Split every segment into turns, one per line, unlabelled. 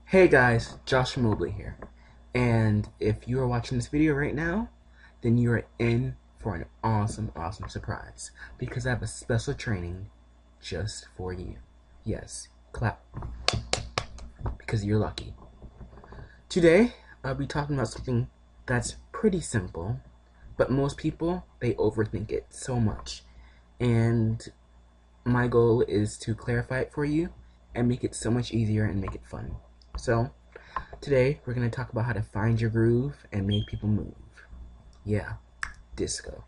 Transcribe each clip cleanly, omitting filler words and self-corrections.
Hey guys, Josh Mobley here. And if you are watching this video right now, then you are in for an awesome surprise because I have a special training just for you. Yes, clap because you're lucky. Today, I'll be talking about something that's pretty simple, but most people, they overthink it so much. And my goal is to clarify it for you and make it so much easier and make it fun. So, today we're going to talk about how to find your groove and make people move. Yeah, disco.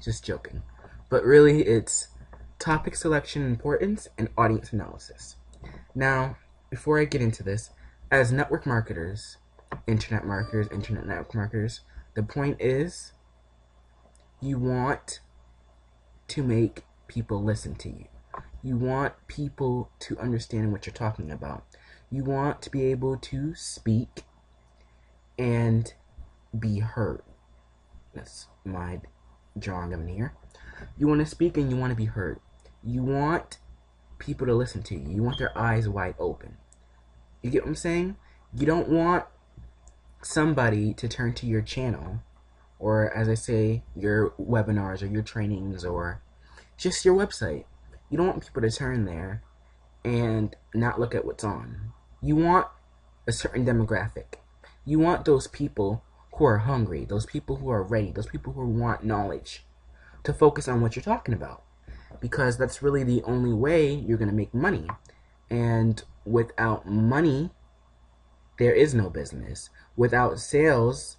Just joking. But really, it's topic selection importance and audience analysis. Now, before I get into this, as network marketers, internet network marketers, the point is you want to make people listen to you. You want people to understand what you're talking about. You want to be able to speak and be heard. That's my drawing of it here. You want to speak and you want to be heard. You want people to listen to you. You want their eyes wide open. You get what I'm saying? You don't want somebody to turn to your channel, or as I say, your webinars or your trainings or just your website. You don't want people to turn there and not look at what's on. You want a certain demographic. You want those people who are hungry, those people who are ready, those people who want knowledge to focus on what you're talking about, because that's really the only way you're going to make money. And without money, there is no business. Without sales,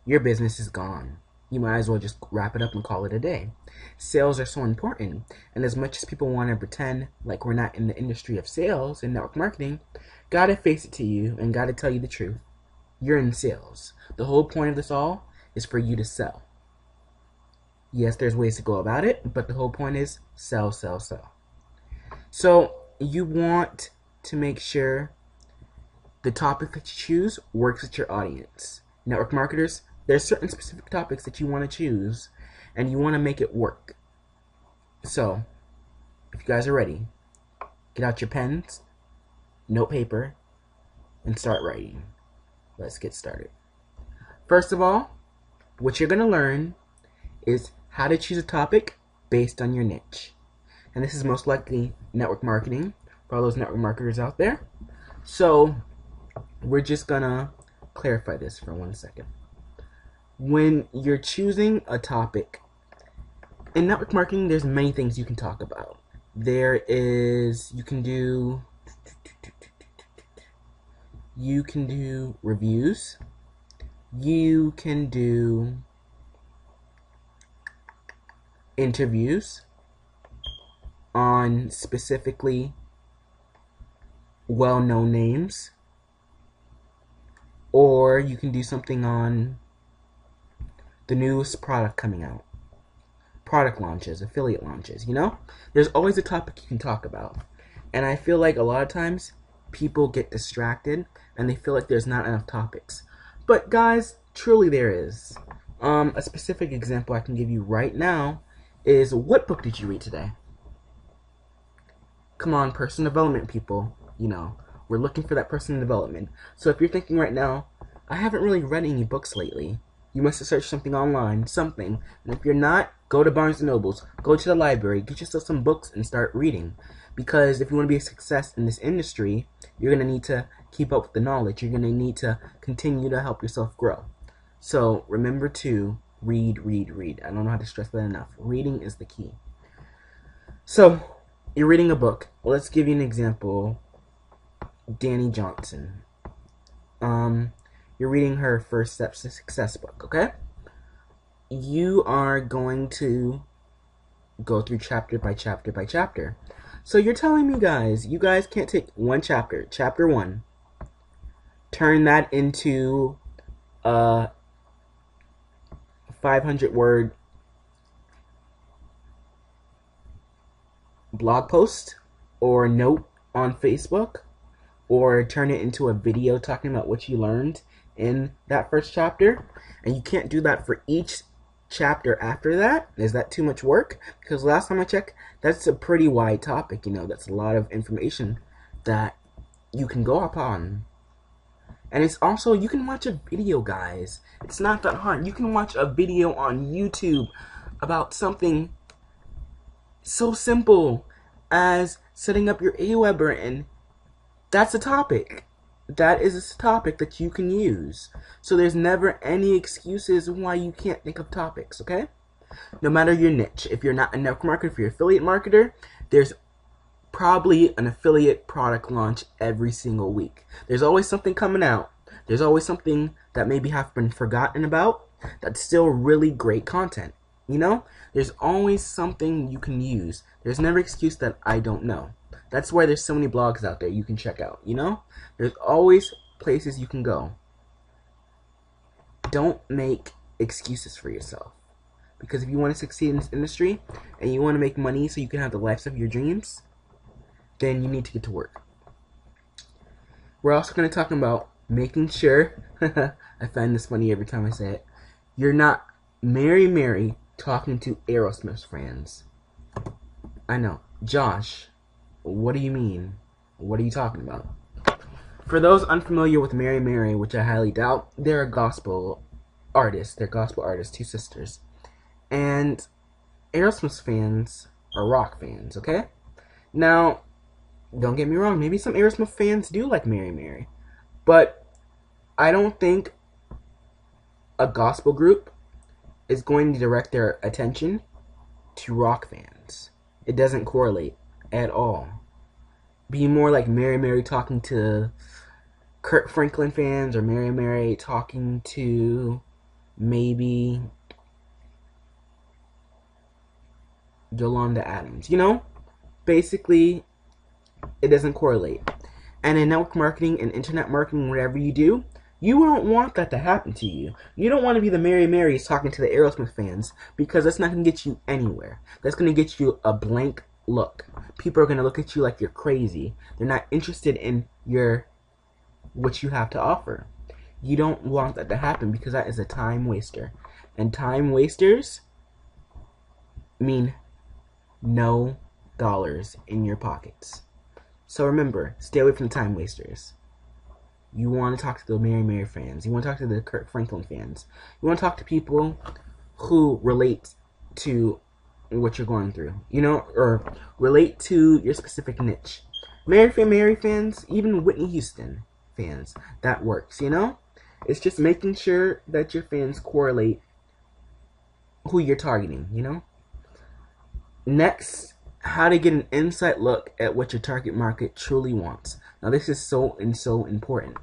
your business is gone. You might as well just wrap it up and call it a day. Sales are so important, and as much as people want to pretend like we're not in the industry of sales and network marketing, gotta face it to you and gotta tell you the truth. You're in sales. The whole point of this all is for you to sell. Yes, there's ways to go about it, but the whole point is sell, sell, sell. So you want to make sure the topic that you choose works with your audience. Network marketers, there's certain specific topics that you want to choose, and you want to make it work. So, if you guys are ready, get out your pens, note paper, and start writing. Let's get started. First of all, what you're going to learn is how to choose a topic based on your niche. And this is most likely network marketing for all those network marketers out there. So, we're just going to clarify this for 1 second. When you're choosing a topic, in network marketing, there's many things you can talk about. You can do reviews. You can do interviews on specifically well-known names. Or you can do something on the newest product coming out. Product launches, affiliate launches, you know? There's always a topic you can talk about. And I feel like a lot of times people get distracted and they feel like there's not enough topics. But guys, truly there is. A specific example I can give you right now is, what book did you read today? Come on, personal development people, you know, we're looking for that personal development. So if you're thinking right now, I haven't really read any books lately, you must have searched something online, something. And if you're not, go to Barnes & Nobles, go to the library, get yourself some books and start reading. Because if you want to be a success in this industry, you're going to need to keep up with the knowledge. You're going to need to continue to help yourself grow. So remember to read. I don't know how to stress that enough. Reading is the key. So, you're reading a book. Let's give you an example. Danny Johnson. You're reading her First Steps to Success book, okay? You are going to go through chapter by chapter by chapter. So you're telling me, guys, you guys can't take one chapter, chapter 1, turn that into a 500-word blog post or note on Facebook, or turn it into a video talking about what you learned in that first chapter, and you can't do that for each chapter after that. Is that too much work? Because last time I checked, that's a pretty wide topic, you know, that's a lot of information that you can go upon. And it's also, you can watch a video, guys. It's not that hard. You can watch a video on YouTube about something so simple as setting up your Aweber, and that's a topic. That is a topic that you can use. So there's never any excuses why you can't think of topics, okay? No matter your niche. If you're not a network marketer, if you're an affiliate marketer, there's probably an affiliate product launch every single week. There's always something coming out. There's always something that maybe have been forgotten about that's still really great content. You know? There's always something you can use. There's never an excuse that I don't know. That's why there's so many blogs out there you can check out, you know? There's always places you can go. Don't make excuses for yourself. Because if you want to succeed in this industry, and you want to make money so you can have the life of your dreams, then you need to get to work. We're also going to talk about making sure, I find this funny every time I say it, you're not Mary talking to Aerosmith fans. I know. Josh, what do you mean? What are you talking about? For those unfamiliar with Mary, which I highly doubt, they're a gospel artist. They're gospel artists, two sisters. And Aerosmith fans are rock fans, okay? Now, don't get me wrong, maybe some Aerosmith fans do like Mary. But I don't think a gospel group is going to direct their attention to rock fans. It doesn't correlate at all. Be more like Mary talking to Kirk Franklin fans, or Mary talking to maybe Yolanda Adams. You know? Basically, it doesn't correlate. And in network marketing and internet marketing, whatever you do, you don't want that to happen to you. You don't want to be the Marys talking to the Aerosmith fans, because that's not going to get you anywhere. That's going to get you a blank look. People are going to look at you like you're crazy. They're not interested in what you have to offer. You don't want that to happen, because that is a time waster. And time wasters mean no dollars in your pockets. So remember, stay away from the time wasters. You want to talk to the Mary fans. You want to talk to the Kirk Franklin fans. You want to talk to people who relate to what you're going through, you know, or relate to your specific niche. Mary fans, even Whitney Houston fans, that works, you know? It's just making sure that your fans correlate who you're targeting, you know? Next, how to get an inside look at what your target market truly wants. Now, this is so important.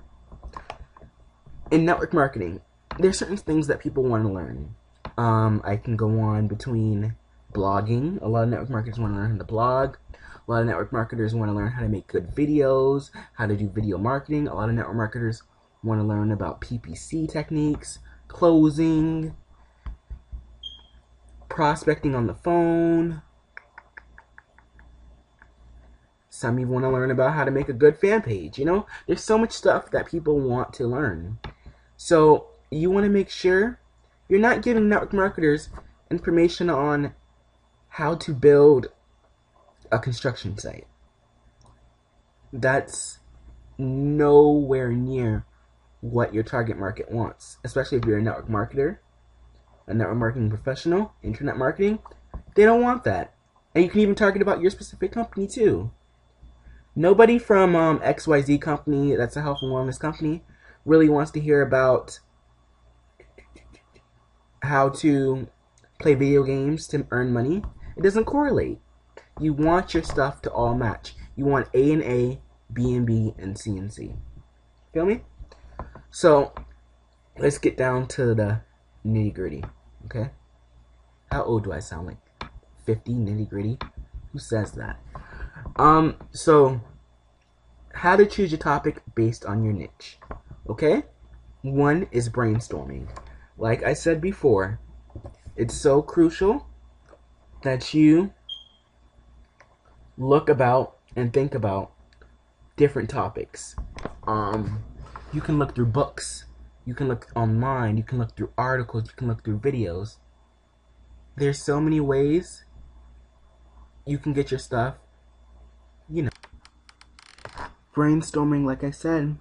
In network marketing, there's certain things that people want to learn. I can go on between blogging. A lot of network marketers want to learn how to blog. A lot of network marketers want to learn how to make good videos, how to do video marketing. A lot of network marketers want to learn about PPC techniques, closing, prospecting on the phone. Some even want to learn about how to make a good fan page. You know, there's so much stuff that people want to learn. So you want to make sure you're not giving network marketers information on how to build a construction site. That's nowhere near what your target market wants, especially if you're a network marketer, a network marketing professional, internet marketing. They don't want that. And you can even target about your specific company too. Nobody from XYZ company, that's a health and wellness company, really wants to hear about how to play video games to earn money. It doesn't correlate. You want your stuff to all match. You want A and A, B and B, and C and C. Feel me? So, let's get down to the nitty gritty, okay? How old do I sound? Like 50, nitty gritty? Who says that? So, how to choose your topic based on your niche, okay? One is brainstorming. Like I said before, it's so crucial that you look about and think about different topics. You can look through books, you can look online, you can look through articles, you can look through videos. There's so many ways you can get your stuff, you know. Brainstorming, like I said,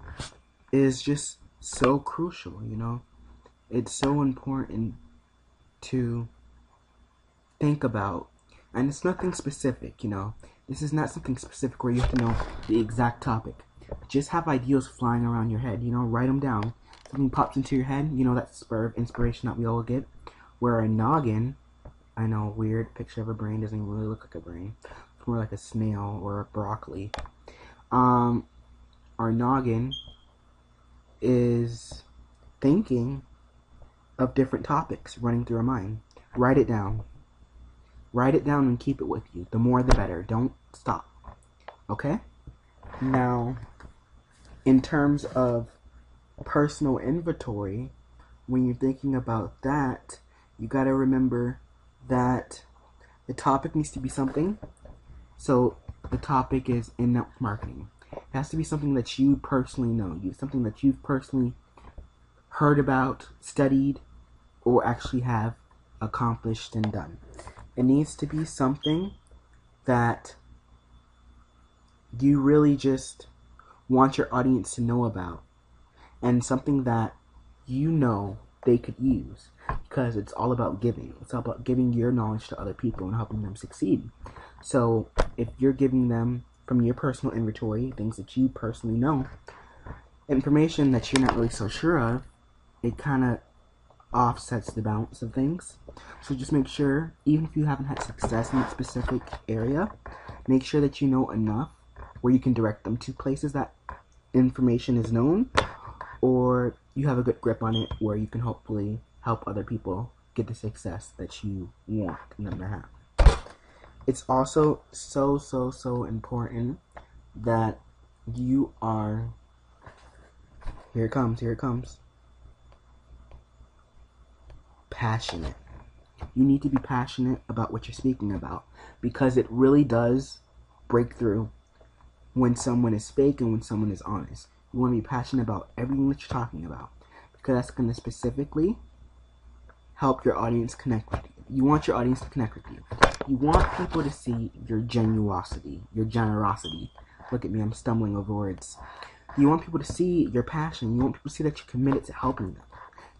is just so crucial, you know? It's so important to think about. And it's nothing specific, you know? This is not something specific where you have to know the exact topic. Just have ideas flying around your head, you know? Write them down. Something pops into your head, you know, that spur of inspiration that we all get. Where a noggin, I know, weird picture of a brain doesn't really look like a brain. It's more like a snail or a broccoli. Our noggin is thinking of different topics running through our mind. Write it down. Write it down and keep it with you. The more the better. Don't stop. Okay? Now, in terms of personal inventory, when you're thinking about that, you gotta remember that the topic needs to be something. So the topic is in-network marketing. It has to be something that you personally know. Something that you've personally heard about, studied, or actually have accomplished and done. It needs to be something that you really just want your audience to know about, and something that you know they could use, because it's all about giving. It's all about giving your knowledge to other people and helping them succeed. So if you're giving them from your personal inventory things that you personally know, information that you're not really so sure of, it kind of offsets the balance of things. So just make sure, even if you haven't had success in a specific area, make sure that you know enough where you can direct them to places that information is known, or you have a good grip on it where you can hopefully help other people get the success that you want them to have. It's also so important that you are, here it comes, passionate. You need to be passionate about what you're speaking about, because it really does break through when someone is fake and when someone is honest. You want to be passionate about everything that you're talking about, because that's going to specifically help your audience connect with you. You want your audience to connect with you. You want people to see your generosity. Look at me, I'm stumbling over words. You want people to see your passion. You want people to see that you're committed to helping them.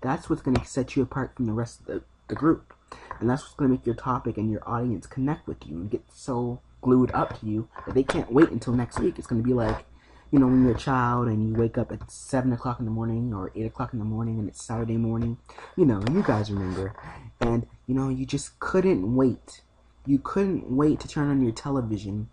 That's what's going to set you apart from the rest of the group. And that's what's going to make your topic and your audience connect with you and get so glued up to you that they can't wait until next week. It's going to be like, you know, when you're a child and you wake up at 7 o'clock in the morning or 8 o'clock in the morning and it's Saturday morning. You know, you guys remember. And, you know, you just couldn't wait. You couldn't wait to turn on your television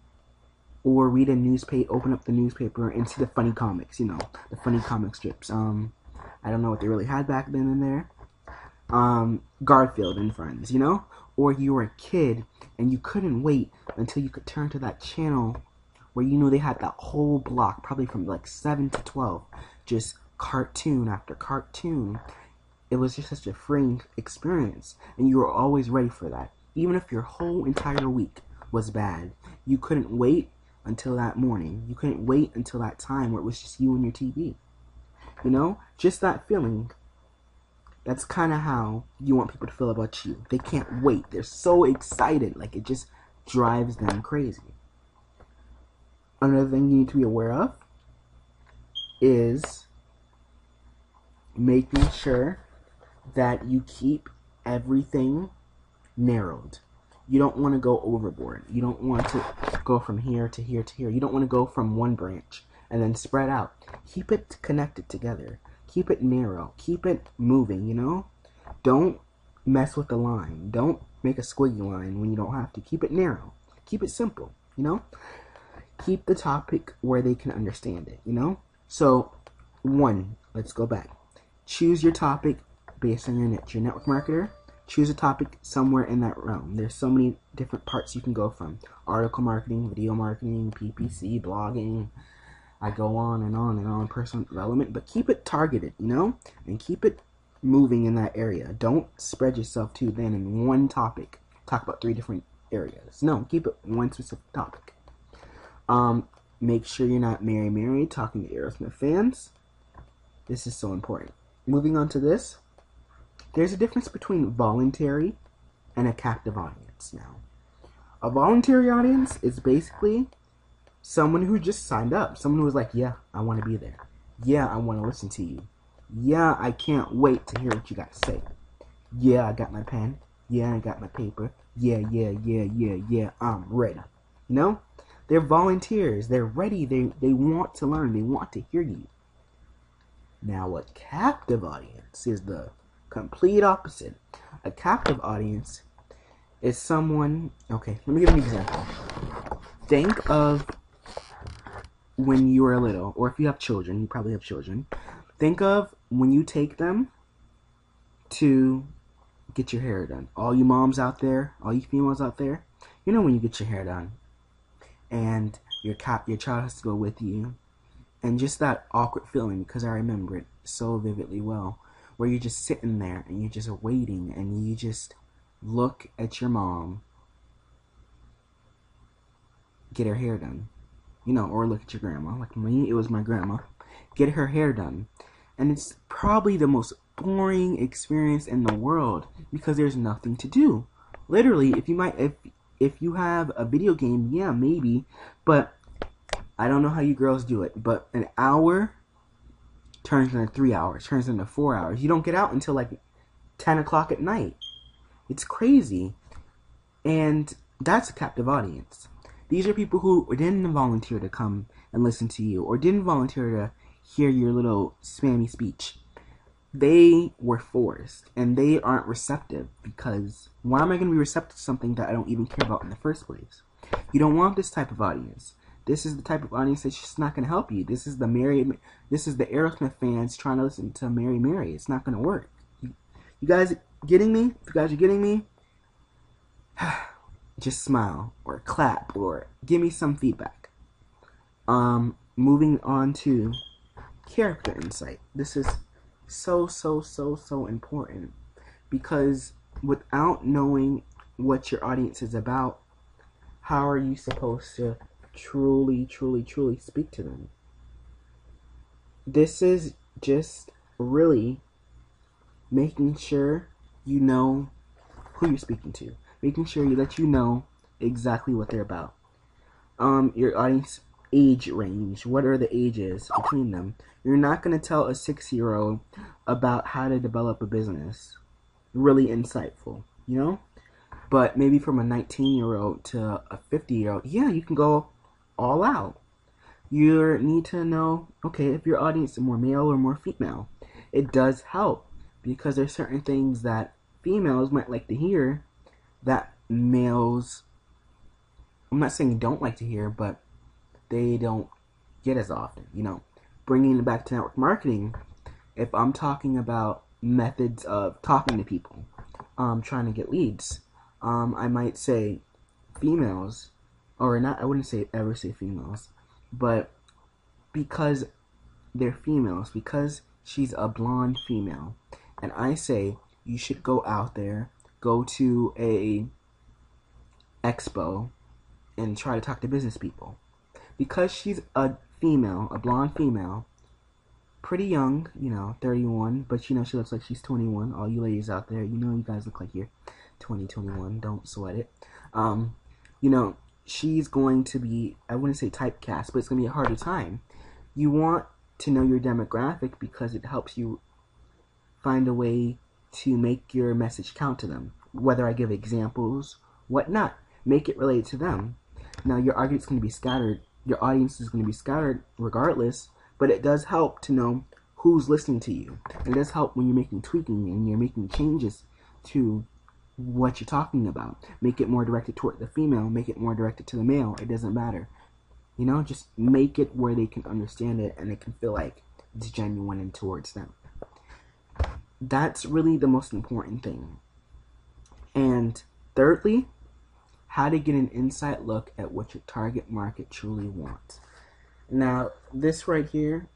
or read a newspaper, open up the newspaper and see the funny comics, you know, the funny comic strips. I don't know what they really had back then in there. Garfield and Friends, you know? Or you were a kid and you couldn't wait until you could turn to that channel where you know they had that whole block, probably from like 7 to 12, just cartoon after cartoon. It was just such a freeing experience, and you were always ready for that. Even if your whole entire week was bad, you couldn't wait until that morning. You couldn't wait until that time where it was just you and your TV. You know? Just that feeling. That's kind of how you want people to feel about you. They can't wait. They're so excited. Like, it just drives them crazy. Another thing you need to be aware of is making sure that you keep everything narrowed. You don't want to go overboard. You don't want to go from here to here to here. You don't want to go from one branch and then spread out. Keep it connected together. Keep it narrow. Keep it moving, you know? Don't mess with the line. Don't make a squiggly line when you don't have to. Keep it narrow. Keep it simple, you know? Keep the topic where they can understand it, you know? So, one, let's go back. Choose your topic based on your niche. Your network marketer, choose a topic somewhere in that realm. There's so many different parts you can go from. Article marketing, video marketing, PPC, blogging. I go on and on and on, personal development, but keep it targeted, you know? And keep it moving in that area. Don't spread yourself too thin in one topic. Talk about 3 different areas. No, keep it one specific topic. Make sure you're not Mary talking to Aerosmith fans. This is so important. Moving on to this, there's a difference between voluntary and a captive audience now. A voluntary audience is basically someone who just signed up. Someone who was like, yeah, I want to be there. Yeah, I want to listen to you. Yeah, I can't wait to hear what you got to say. Yeah, I got my pen. Yeah, I got my paper. Yeah, I'm ready. You know? They're volunteers. They're ready. They want to learn. They want to hear you. Now, a captive audience is the complete opposite. A captive audience is someone. Okay, let me give an example. Think of when you were little, or if you have children, you probably have children. Think of when you take them to get your hair done. All you moms out there, all you females out there, you know when you get your hair done, and your child has to go with you, and just that awkward feeling, because I remember it so vividly well, where you're just sitting there and you're just waiting, and you just look at your mom get her hair done, you know, or look at your grandma. Like me, it was my grandma. Get her hair done. And it's probably the most boring experience in the world because there's nothing to do. Literally, if you have a video game, yeah, maybe, but I don't know how you girls do it, but an hour turns into 3 hours, turns into 4 hours. You don't get out until like 10 o'clock at night. It's crazy. And that's a captive audience. These are people who didn't volunteer to come and listen to you, or didn't volunteer to hear your little spammy speech. They were forced, and they aren't receptive, because why am I going to be receptive to something that I don't even care about in the first place? You don't want this type of audience. This is the type of audience that's just not going to help you. This is the Aerosmith fans trying to listen to Mary Mary. It's not going to work. You guys getting me? If you guys are getting me, just smile or clap or give me some feedback. Moving on to character insight. This is so important, because without knowing what your audience is about, how are you supposed to truly speak to them? This is just really making sure you know who you're speaking to, making sure that you know exactly what they're about. Your audience age range, what are the ages between them? You're not going to tell a 6-year-old about how to develop a business. Really insightful, you know? But maybe from a 19-year-old to a 50-year-old, yeah, you can go all out. You need to know, okay, if your audience is more male or more female. It does help, because there's certain things that females might like to hear that males, I'm not saying don't like to hear, but they don't get as often, you know. Bringing it back to network marketing, if I'm talking about methods of talking to people, trying to get leads, I might say females, or not, I wouldn't ever say females, but because they're females, because she's a blonde female, and I say you should go out there, go to a expo, and try to talk to business people. Because she's a female, a blonde female, pretty young, you know, 31, but you know, she looks like she's 21. All you ladies out there, you know, you guys look like you're 20, 21. Don't sweat it. You know, she's going to be, I wouldn't say typecast, but it's going to be a harder time. You want to know your demographic because it helps you find a way to make your message count to them. Whether I give examples, whatnot, make it relate to them. Now, your audience is going to be scattered. Your audience is going to be scattered regardless, but it does help to know who's listening to you. It does help when you're making tweaking and you're making changes to what you're talking about. Make it more directed toward the female, make it more directed to the male. It doesn't matter. You know, just make it where they can understand it and it can feel like it's genuine and towards them. That's really the most important thing. And thirdly, how to get an inside look at what your target market truly wants. Now, this right here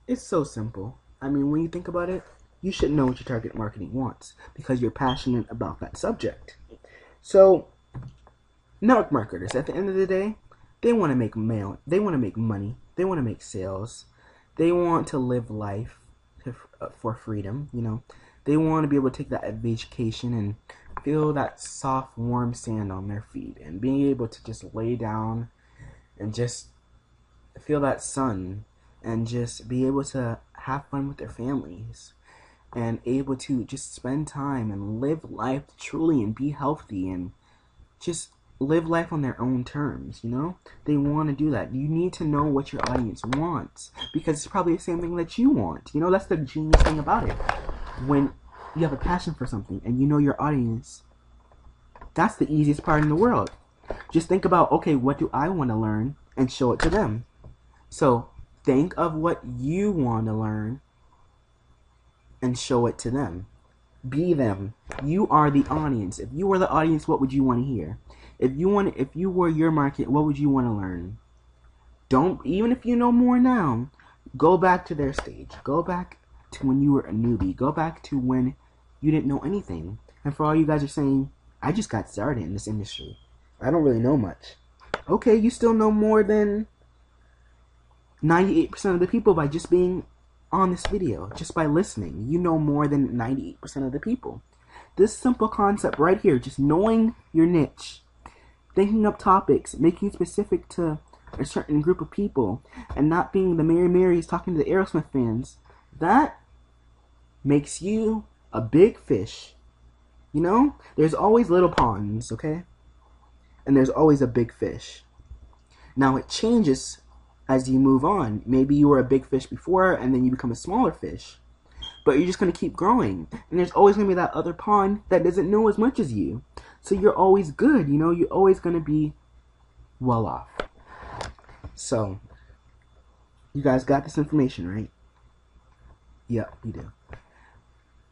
is so simple. I mean, when you think about it, you should know what your target marketing wants because you're passionate about that subject. So, network marketers, at the end of the day, they want to make mail. They want to make money. They want to make sales. They want to live life for freedom, you know. They want to be able to take that vacation and feel that soft, warm sand on their feet and being able to just lay down and just feel that sun and just be able to have fun with their families and able to just spend time and live life truly and be healthy and just live life on their own terms, you know? They want to do that. You need to know what your audience wants because it's probably the same thing that you want. You know, that's the genius thing about it. When you have a passion for something and you know your audience, that's the easiest part in the world. Just think about, okay, what do I want to learn and show it to them. So think of what you want to learn and show it to them. Be them. You are the audience. If you were the audience, what would you want to hear? If you were your market, what would you want to learn? Don't, even if you know more now, go back to their stage. Go back to when you were a newbie. Go back to when you didn't know anything. And for all you guys are saying, I just got started in this industry, I don't really know much. Okay, you still know more than 98% of the people by just being on this video, just by listening. You know more than 98% of the people. This simple concept right here, just knowing your niche, thinking up topics, making it specific to a certain group of people, and not being the Mary Marys talking to the Aerosmith fans, that makes you a big fish. You know? There's always little ponds, okay? And there's always a big fish. Now it changes as you move on. Maybe you were a big fish before and then you become a smaller fish. But you're just going to keep growing. And there's always going to be that other pond that doesn't know as much as you. So you're always good, you know? You're always going to be well off. So, you guys got this information, right? Yep, you do.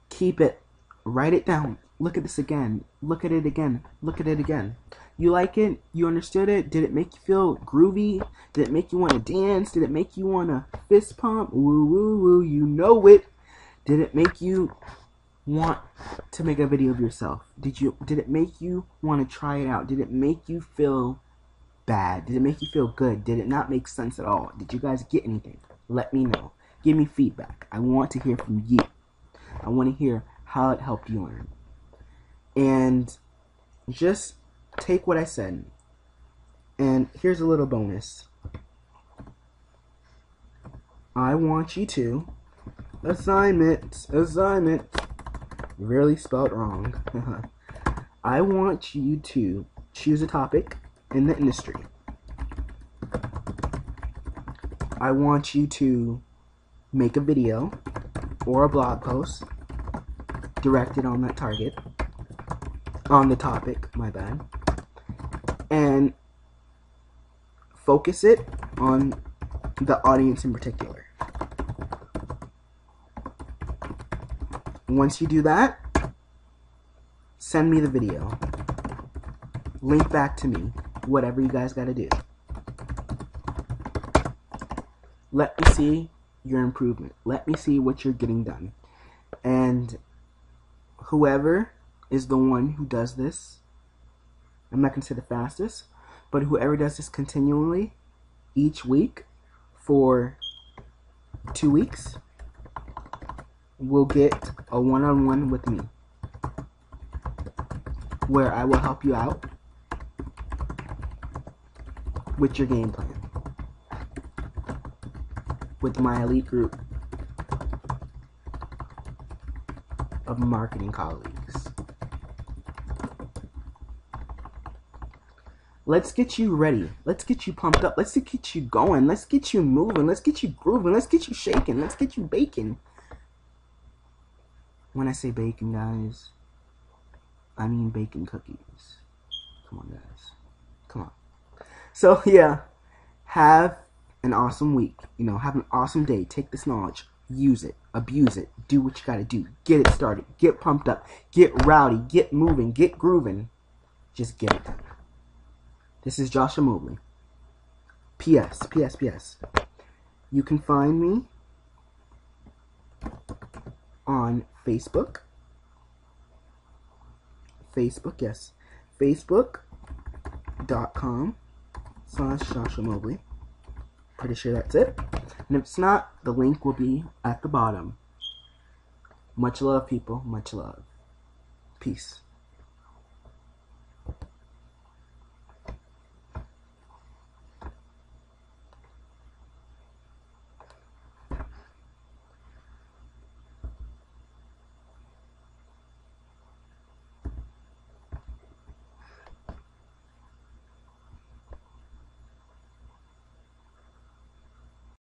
Keep it. Write it down. Look at this again. Look at it again. Look at it again. You like it? You understood it? Did it make you feel groovy? Did it make you want to dance? Did it make you want to fist pump? Woo, woo, woo. You know it. Did it make you want to make a video of yourself? Did it make you want to try it out? Did it make you feel bad? Did it make you feel good? Did it not make sense at all? Did you guys get anything? Let me know. Give me feedback. I want to hear from you. I want to hear how it helped you learn. And just take what I said. And here's a little bonus. I want you to assignment, really spelled wrong. I want you to choose a topic in the industry. I want you to make a video or a blog post directed on that target, on the topic, my bad, and focus it on the audience in particular. Once you do that, send me the video. Link back to me. Whatever you guys gotta do. Let me see your improvement. Let me see what you're getting done. And whoever is the one who does this, I'm not gonna say the fastest, but whoever does this continually each week for 2 weeks will get a one-on-one with me where I will help you out with your game plan with my elite group of marketing colleagues. Let's get you ready. Let's get you pumped up. Let's get you going. Let's get you moving. Let's get you grooving. Let's get you shaking. Let's get you baking. When I say bacon, guys, I mean bacon cookies. Come on, guys. Come on. So, yeah, have an awesome week. You know, have an awesome day. Take this knowledge. Use it. Abuse it. Do what you gotta do. Get it started. Get pumped up. Get rowdy. Get moving. Get grooving. Just get it done. This is Joshua Mobley. P.S. You can find me on Facebook. Yes. Facebook.com/Joshua Mobley. Pretty sure that's it. And if it's not, the link will be at the bottom. Much love, people. Much love. Peace.